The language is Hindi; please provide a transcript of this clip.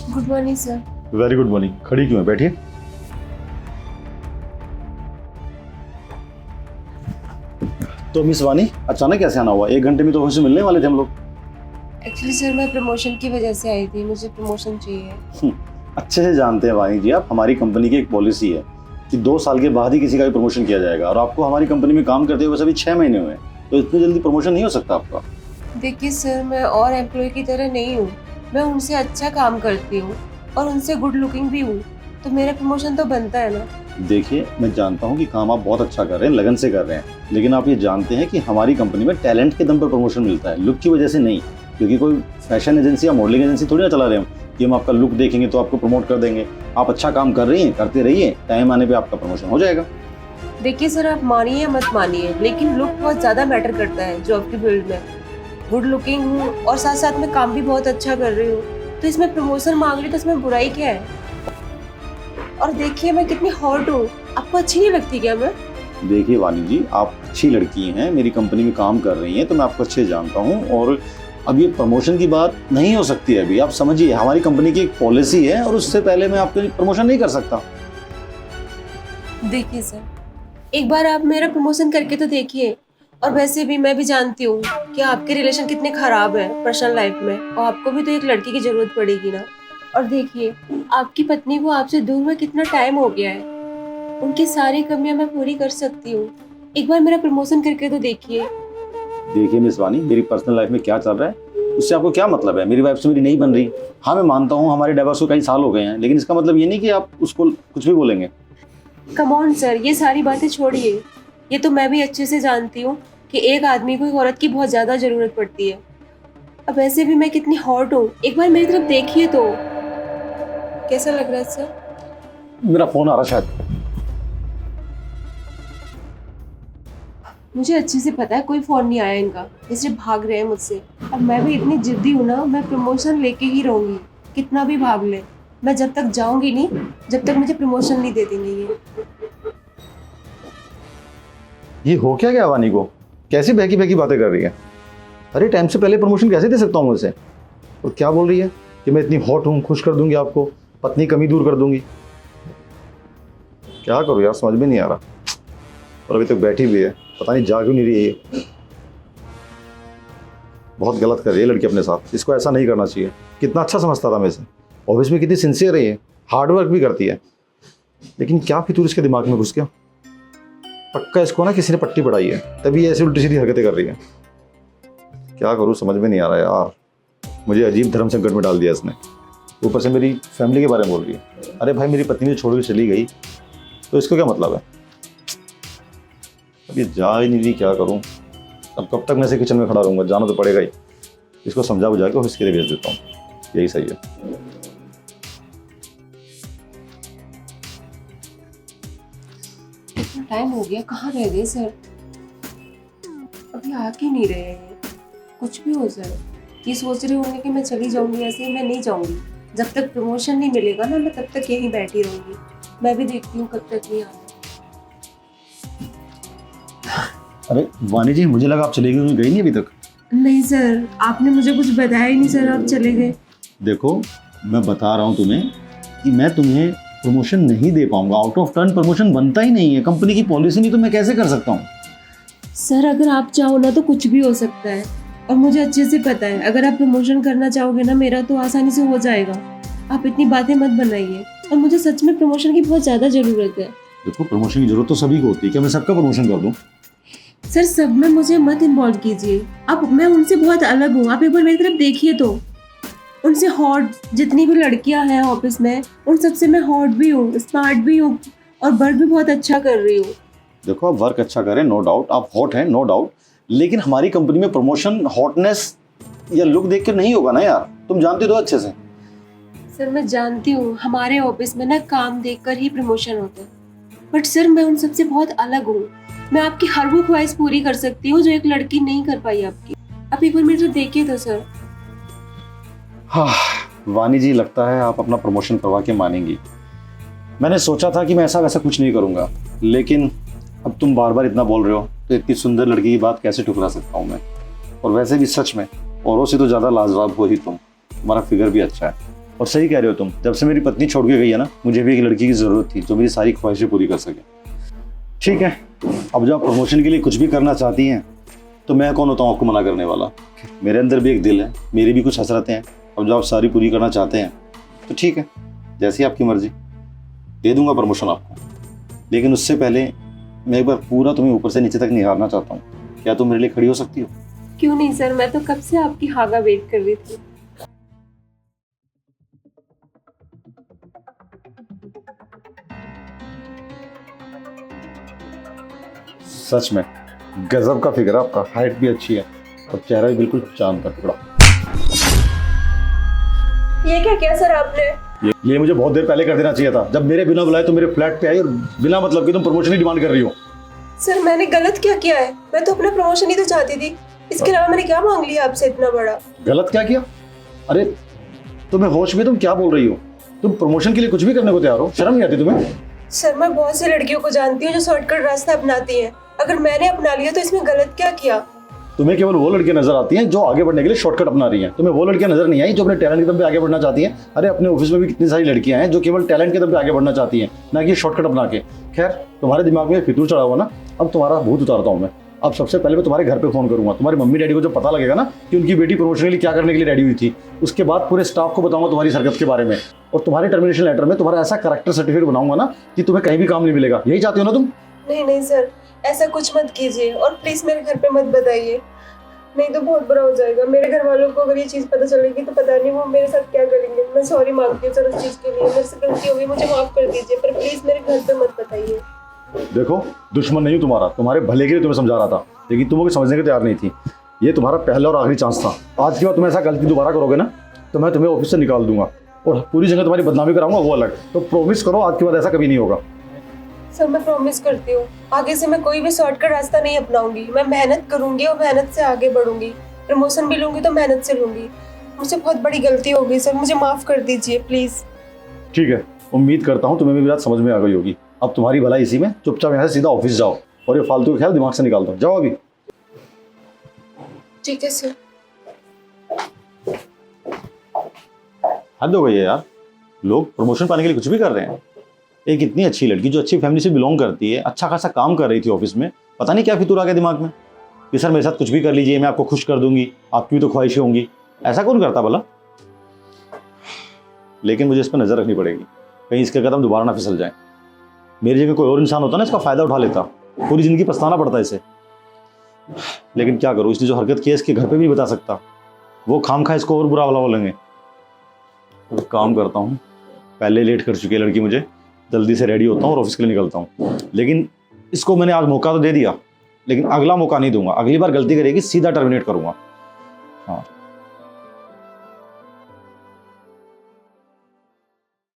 Good morning sir. Very good morning. खड़ी क्यों है, बैठिए। तो मिस वानी, अचानक कैसे आना हुआ? 1 घंटे में तो ऑफिस से मिलने वाले थे हम लोग। एक्चुअली सर मैं प्रमोशन की वजह से आई थी, मुझे प्रमोशन चाहिए। अच्छे से जानते हैं वानी जी आप, हमारी कंपनी की एक पॉलिसी है कि 2 साल के बाद ही किसी का भी प्रमोशन किया जाएगा, और आपको हमारी कंपनी में काम करते हुए बस अभी 6 महीने हुए हैं, तो इतनी जल्दी प्रमोशन नहीं हो सकता आपका। देखिए सर, मैं और एम्प्लॉय की तरह नहीं हूँ, मैं उनसे अच्छा काम करती हूँ और उनसे गुड लुकिंग भी हूँ, तो मेरा प्रमोशन तो बनता है ना। देखिए, मैं जानता हूँ कि काम आप बहुत अच्छा कर रहे हैं, लगन से कर रहे हैं, लेकिन आप ये जानते हैं कि हमारी कंपनी में टैलेंट के दम पर प्रमोशन मिलता है, लुक की वजह से नहीं। क्योंकि कोई फैशन एजेंसी या मॉडलिंग एजेंसी थोड़ी ना चला रहे हम कि हम आपका लुक देखेंगे तो आपको प्रमोट कर देंगे। आप अच्छा काम कर रही हैं, करते रहिए, टाइम आने पे आपका प्रमोशन हो जाएगा। देखिए सर, आप मानिए मत मानिए, लेकिन लुक बहुत ज़्यादा मैटर करता है जॉब की फील्ड में। गुड लुकिंग हूँ और साथ साथ में काम भी बहुत अच्छा कर रही हूँ, तो इसमें प्रमोशन मांग रही तो इसमें बुराई क्या है। और देखिए मैं कितनी हॉट हूँ, आपको अच्छी नहीं लगती क्या मैं? देखिए वानी जी, आप अच्छी लड़की हैं, मेरी कंपनी में काम कर रही हैं, तो मैं आपको अच्छे से जानता हूँ। और अब ये प्रमोशन की बात नहीं हो सकती है अभी, आप समझिए, हमारी कंपनी की एक पॉलिसी है और उससे पहले मैं आपको प्रमोशन नहीं कर सकता। देखिए सर, एक बार आप मेरा प्रमोशन करके तो देखिए। और वैसे भी मैं भी जानती हूँ कि आपके रिलेशन कितने खराब है पर्सनल लाइफ में, और आपको भी तो एक लड़की की जरूरत पड़ेगी ना। और देखिए, आपकी पत्नी को आपसे दूर में कितना टाइम हो गया है, उनकी सारी कमियां मैं पूरी कर सकती हूँ। एक बार मेरा प्रमोशन करके तो देखिए। देखिए मिस वानी, मेरी पर्सनल लाइफ में क्या चल रहा है उससे आपको क्या मतलब है? मेरी वाइफ से मेरी नहीं बन रही। हाँ, मैं मानता हूँ हमारे डाइवोर्स को कई साल हो गए हैं, लेकिन इसका मतलब ये नहीं कि आप उसको कुछ भी बोलेंगे। कम ऑन सर, ये सारी बातें छोड़िए। ये तो मैं भी अच्छे से जानती हूँ कि एक आदमी को एक औरत की बहुत ज्यादा जरूरत पड़ती है। अब वैसे भी मैं कितनी हॉट हूँ, एक बार मेरी तरफ देखिए तो। कैसा लग रहा है सर? मेरा फोन आ रहा शायद। मुझे अच्छे से पता है कोई फोन नहीं आया इनका, इसलिए भाग रहे हैं मुझसे। और मैं भी इतनी जिद्दी हूँ ना, मैं प्रमोशन लेके ही रहूंगी, कितना भी भाग ले। मैं जब तक जाऊंगी नहीं, जब तक मुझे प्रमोशन नहीं दे देंगे ये हो क्या गया वानी को? कैसी बहकी बहकी बातें कर रही है? अरे टाइम से पहले प्रमोशन कैसे दे सकता हूँ मुझसे? और क्या बोल रही है कि मैं इतनी हॉट हूँ, खुश कर दूंगी आपको, पत्नी कमी दूर कर दूंगी। क्या करूँ यार, समझ में नहीं आ रहा। और अभी तक बैठी हुई है, पता नहीं जा क्यों नहीं रही है ये। बहुत गलत कर रही है लड़की अपने साथ, इसको ऐसा नहीं करना चाहिए। कितना अच्छा समझता था मैं इसे, ऑफिस में कितनी सिंसियर है, हार्ड वर्क भी करती है, लेकिन क्या फितूर इसके दिमाग में घुस गया। पक्का इसको ना किसी ने पट्टी पढ़ाई है, तभी ऐसी उल्टी सीधी हरकतें कर रही है। क्या करूँ, समझ में नहीं आ रहा यार। मुझे अजीब धर्म संकट में डाल दिया इसने। ऊपर से मेरी फैमिली के बारे में बोल रही है। अरे भाई, मेरी पत्नी छोड़ के चली गई तो इसको क्या मतलब है? अब ये जा ही नहीं रही, क्या करूँ? अब कब तक मैं इसे किचन में खड़ा रहूँगा? जाना तो पड़ेगा ही। इसको समझा बुझा के ऑफिस के लिए भेज देता हूँ, यही सही है। इतना टाइम हो गया, कहाँ रह गए सर? अभी आ क्यों नहीं रहे हैं? कुछ भी हो सर, ये सोच रहे होंगे कि मैं चली जाऊंगी, ऐसे ही मैं नहीं जाऊंगी। जब तक प्रमोशन नहीं मिलेगा ना, मैं तब तक यहीं बैठी रहूंगी। मैं भी देखती हूँ कब तक नहीं आना। अरे वानी जी, मुझे लगा आप चली गई, गई नहीं अभी तक। नहीं सर, आपने मुझे कुछ बताया ही नहीं सर, आप चले गए। देखो, मैं बता रहा हूँ तुम्हें कि मैं तुम्हें प्रमोशन नहीं दे पाऊंगा। आउट ऑफ टर्न प्रमोशन बनता ही नहीं है, कंपनी की पॉलिसी नहीं, तो मैं कैसे कर सकता हूँ? सर अगर आप चाहो ना तो कुछ भी हो सकता है, और मुझे अच्छे से पता है अगर आप प्रमोशन करना चाहोगे ना मेरा, तो आसानी से हो जाएगा। आप इतनी बातें मत बनाइए, और मुझे सच में प्रमोशन की बहुत ज़्यादा ज़रूरत है। देखो, प्रमोशन की जरूरत तो सभी को होती है, क्या मैं सबका प्रमोशन कर दूँ? सर सब में मुझे मत इन्वॉल्व कीजिए। अब मैं उनसे बहुत अलग हूँ, आप एक बार मेरी तरफ देखिए तो। उनसे हॉट जितनी भी लड़कियां हैं ऑफिस में, उन सबसे मैं हॉट भी हूँ, स्मार्ट भी हूँ, और वर्क भी बहुत अच्छा कर रही हूँ। देखो, आप वर्क अच्छा करें, नो डाउट, आप हॉट हैं, नो डाउट, लेकिन हमारी कंपनी में प्रमोशन हॉटनेस या लुक देख कर नहीं होगा ना यार, तुम जानते तो अच्छे से। सर मैं जानती हूँ हमारे ऑफिस में ना काम देखकर ही प्रमोशन होता है, बट सर मैं उन सबसे बहुत अलग हूँ। मैं आपकी हर वो ख्वाहिश पूरी कर सकती हूँ जो एक लड़की नहीं कर पाई आपकी। आप एक बार मेरे तरफ देखिए तो सर। हाँ वानी जी, लगता है आप अपना प्रमोशन करवा के मानेंगी। मैंने सोचा था कि मैं ऐसा वैसा कुछ नहीं करूँगा, लेकिन अब तुम बार बार इतना बोल रहे हो तो इतनी सुंदर लड़की की बात कैसे ठुकरा सकता हूँ मैं? और वैसे भी सच में औरों से तो ज़्यादा लाजवाब हो ही तुम, तुम्हारा फिगर भी अच्छा है। और सही कह रहे हो तुम, जब से मेरी पत्नी छोड़ के गई है ना, मुझे भी एक लड़की की ज़रूरत थी जो मेरी सारी ख्वाहिशें पूरी कर सके। ठीक है, अब जब आप प्रमोशन के लिए कुछ भी करना चाहती हैं तो मैं कौन होता हूँ आपको मना करने वाला। मेरे अंदर भी एक दिल है, मेरी भी कुछ हसरतें हैं। अब जब आप सारी पूरी करना चाहते हैं तो ठीक है, जैसी आपकी मर्जी, दे दूंगा प्रमोशन आपको। लेकिन उससे पहले मैं एक बार पूरा तुम्हें ऊपर से नीचे तक निहारना चाहता हूँ। क्या तुम मेरे लिए खड़ी हो सकती हो? क्यों नहीं सर, मैं तो कब से आपकी हाँ का वेट कर रही थी। सच में गजब का फिगर है आपका, हाइट भी अच्छी है और चेहरा भी बिल्कुल चांद का टुकड़ा। ये क्या किया सर आपने? ये मुझे बहुत देर पहले कर देना चाहिए था। जब मेरे बिना बुलाए तो मेरे फ्लैट पे आई और बिना मतलब कि तुम प्रमोशन की डिमांड कर रही हो। सर मैंने गलत क्या किया है? मैं तो अपना प्रमोशन ही तो चाहती थी, इसके अलावा मैंने क्या मांग लिया आपसे इतना बड़ा? गलत क्या किया? अरे तुम्हें होश में, तुम क्या बोल रही हो? तुम प्रमोशन के लिए कुछ भी करने को तैयार हो, शर्म नहीं आती तुम्हें? सर मैं बहुत सी लड़कियों को जानती हूँ जो शॉर्टकट रास्ता अपनाती हैं। अगर मैंने अपना लिया तो इसमें गलत क्या किया? तुम्हें केवल वो लड़कियां नजर आती हैं जो आगे बढ़ने के लिए शॉर्टकट अपना रही हैं। तुम्हें वो लड़कियां नजर नहीं आई जो अपने टैलेंट के दम पे आगे बढ़ना चाहती हैं। अरे अपने ऑफिस में भी कितनी सारी लड़कियां हैं जो केवल टैलेंट के दम पे आगे बढ़ना चाहती हैं, ना कि शॉर्टकट अपना के। खैर, तुम्हारे दिमाग में फितूर चढ़ा हुआ ना, अब तुम्हारा भूत उतारता हूँ मैं। अब सबसे पहले मैं तुम्हारे घर पे फोन करूंगा। तुम्हारी मम्मी डैडी को जो पता लगेगा ना कि उनकी बेटी प्रमोशन के लिए क्या करने के लिए रेडी हुई थी, उसके बाद पूरे स्टाफ को बताऊंगा तुम्हारी हरकत के बारे में। और तुम्हारे टर्मिनेशन लेटर में तुम्हारा ऐसा कैरेक्टर सर्टिफिकेट बनाऊंगा ना कि तुम्हें कहीं भी काम नहीं मिलेगा। यही चाहती हो ना तुम? नहीं नहीं सर, ऐसा कुछ मत कीजिए और प्लीज मेरे घर पे मत बताइए, नहीं तो बहुत बुरा हो जाएगा। मेरे घर वालों को अगर ये चीज़ पता चलेगी तो पता नहीं वो मेरे साथ क्या करेंगे। मैं सॉरी मांगती हूँ सर उस चीज़ के लिए, मेरे से गलती हो गई, मुझे माफ कर दीजिए, पर प्लीज मेरे घर पे मत बताइए। देखो, दुश्मन नहीं हूं तुम्हारा, तुम्हारे भले के लिए तुम्हें समझा रहा था, लेकिन तुम मुझे समझने के तैयार नहीं थी। ये तुम्हारा पहला और आखिरी चांस था। आज के बाद तुम ऐसा गलती दोबारा करोगे ना तो मैं तुम्हें ऑफिस से निकाल दूंगा और पूरी जगह तुम्हारी बदनामी कराऊंगा, वो अलग। तो प्रॉमिस करो आज के बाद ऐसा कभी नहीं होगा। सर मैं प्रॉमिस करती हूँ आगे से मैं कोई भी शॉर्टकट रास्ता नहीं अपनाऊंगी। मैं मेहनत करूंगी और मेहनत से आगे बढ़ूंगी। प्रमोशन भी लूंगी तो मेहनत से लूंगी। मुझसे बहुत बड़ी गलती हो गई सर, मुझे माफ कर दीजिए प्लीज। ठीक है, उम्मीद करता हूँ तुम्हें मेरी बात समझ में आ गई होगी। अब तुम्हारी भलाई इसी में, चुपचाप यहाँ से सीधा ऑफिस जाओ और ये फालतू के ख्याल दिमाग से निकाल दो। जाओ अभी। ठीक है सर। हद हो गई है यार, लोग प्रमोशन पाने के लिए कुछ भी कर रहे हैं। एक इतनी अच्छी लड़की जो अच्छी फैमिली से बिलोंग करती है, अच्छा खासा काम कर रही थी ऑफिस में, पता नहीं क्या फितूर आ गया दिमाग में कि सर मेरे साथ कुछ भी कर लीजिए, मैं आपको खुश कर दूंगी, आपकी भी तो ख्वाहिशें होंगी। ऐसा कौन करता भला? लेकिन मुझे इस पर नजर रखनी पड़ेगी, कहीं इसके कदम दोबारा ना फिसल जाए। मेरी जगह कोई और इंसान होता ना, इसका फायदा उठा लेता, पूरी जिंदगी पछताना पड़ता इसे। लेकिन क्या करूँ, इसने जो हरकत की है इसके घर पे भी नहीं बता सकता, वो खामखा इसको और बुरा वाला बोलेंगे। तो काम करता हूँ, पहले लेट कर चुकी है लड़की, मुझे जल्दी से रेडी होता हूँ और ऑफिस के लिए निकलता हूँ। लेकिन इसको मैंने आज मौका तो दे दिया, लेकिन अगला मौका नहीं दूंगा। अगली बार गलती करेगी सीधा टर्मिनेट करूंगा। हाँ।